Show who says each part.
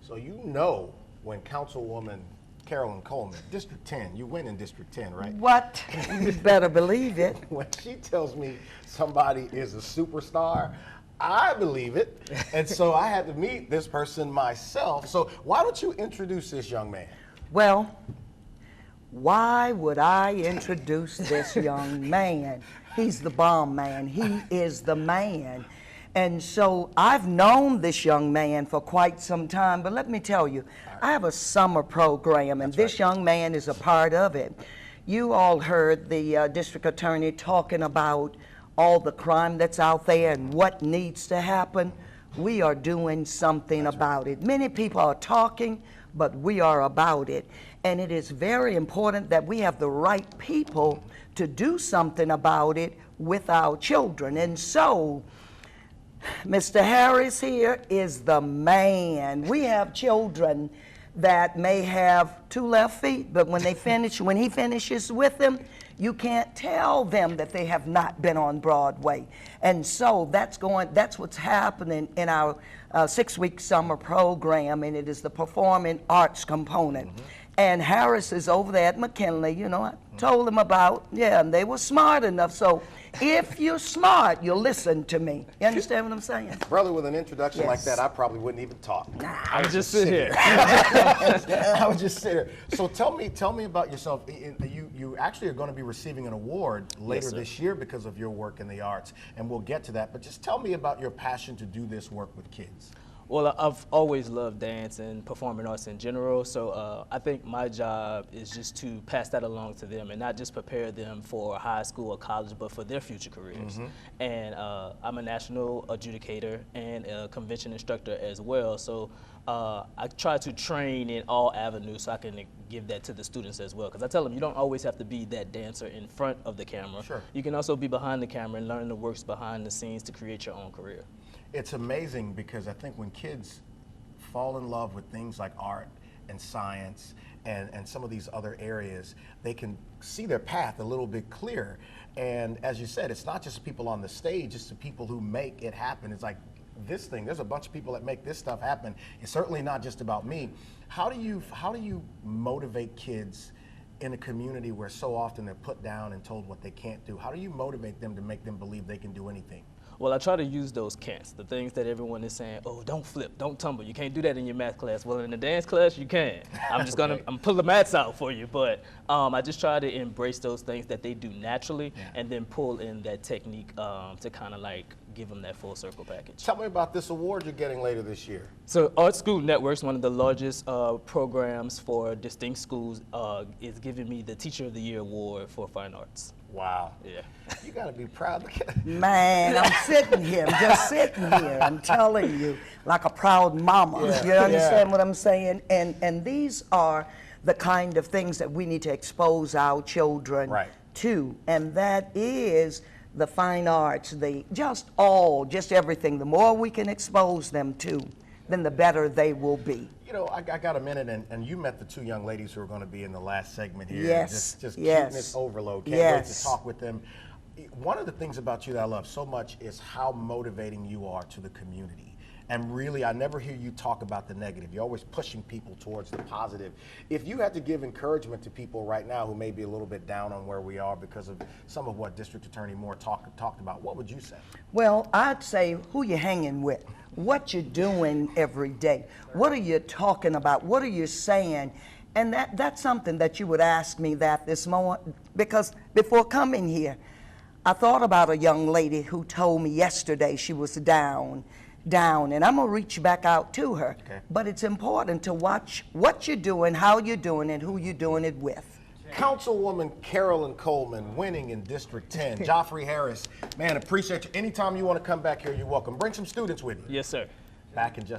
Speaker 1: So you know when Councilwoman Carolyn Coleman, District 10, you win in District 10, right?
Speaker 2: What? You better believe it.
Speaker 1: When she tells me somebody is a superstar, I believe it. And so I had to meet this person myself. So why don't you introduce this young man?
Speaker 2: Well, why would I introduce this young man? He's the bomb man. He is the man. And so I've known this young man for quite some time, but let me tell you, I have a summer program, and this young man is a part of it. You all heard the district attorney talking about all the crime that's out there and what needs to happen. We are doing something about it. Many people are talking, but we are about it. And it is very important that we have the right people to do something about it with our children. And so, Mr. Harris here is the man. We have children that may have 2 left feet, but when he finishes with them, you can't tell them that they have not been on Broadway. And so that's what's happening in our 6-week summer program, and it is the performing arts component. And Harris is over there at McKinley, you know, I told them about, and they were smart enough. So if you're smart, you'll listen to me. You understand what I'm saying?
Speaker 1: Brother, with an introduction like that, I probably wouldn't even talk.
Speaker 3: I would just sit here.
Speaker 1: I would just sit here. So tell me about yourself. You actually are going to be receiving an award later this year because of your work in the arts, and we'll get to that. But just tell me about your passion to do this work with kids.
Speaker 3: Well, I've always loved dance and performing arts in general, so I think my job is just to pass that along to them and not just prepare them for high school or college, but for their future careers. And I'm a national adjudicator and a convention instructor as well, so I try to train in all avenues so I can give that to the students as well. Because I tell them you don't always have to be that dancer in front of the camera.
Speaker 1: Sure.
Speaker 3: You can also be behind the camera and learn the works behind the scenes to create your own career.
Speaker 1: It's amazing because I think when kids fall in love with things like art and science and some of these other areas, they can see their path a little bit clearer. And as you said, it's not just the people on the stage, it's the people who make it happen. It's like this thing, there's a bunch of people that make this stuff happen. It's certainly not just about me. How do you motivate kids in a community where so often they're put down and told what they can't do? How do you motivate them to make them believe they can do anything?
Speaker 3: Well, I try to use those can'ts, the things that everyone is saying, oh, don't flip, don't tumble, you can't do that in your math class. Well, in the dance class, you can. I'm just gonna, I'm pull the mats out for you, but I just try to embrace those things that they do naturally and then pull in that technique to kind of like give them that full circle package.
Speaker 1: Tell me about this award you're getting later this year.
Speaker 3: So Art School Networks, one of the largest programs for distinct schools, is giving me the Teacher of the Year Award for Fine Arts.
Speaker 1: Wow.
Speaker 3: Yeah.
Speaker 1: You gotta be proud.
Speaker 2: Man, I'm sitting here, I'm just sitting here, I'm telling you, like a proud mama. You understand what I'm saying? And these are the kind of things that we need to expose our children to, and that is the fine arts, just everything. The more we can expose them to, then the better they will be.
Speaker 1: You know, I got a minute, and you met the 2 young ladies who are going to be in the last segment here.
Speaker 2: Yes.
Speaker 1: Just cuteness overload. Can't wait to talk with them. One of the things about you that I love so much is how motivating you are to the community. And really, I never hear you talk about the negative. You're always pushing people towards the positive. If you had to give encouragement to people right now who may be a little bit down on where we are because of some of what District Attorney Moore talked about, what would you say?
Speaker 2: Well, I'd say who you hanging with, what you're doing every day, what are you talking about, what are you saying? And that's something that you would ask me that this morning, because before coming here, I thought about a young lady who told me yesterday she was down, and I'm gonna reach back out to her. But it's important to watch what you're doing, how you're doing it, who you're doing it with.
Speaker 1: Councilwoman Carolyn Coleman winning in District 10. Joffrey Harris, man, appreciate you. Anytime you want to come back here, you're welcome. Bring some students with you.
Speaker 3: Yes, sir.
Speaker 1: Back in just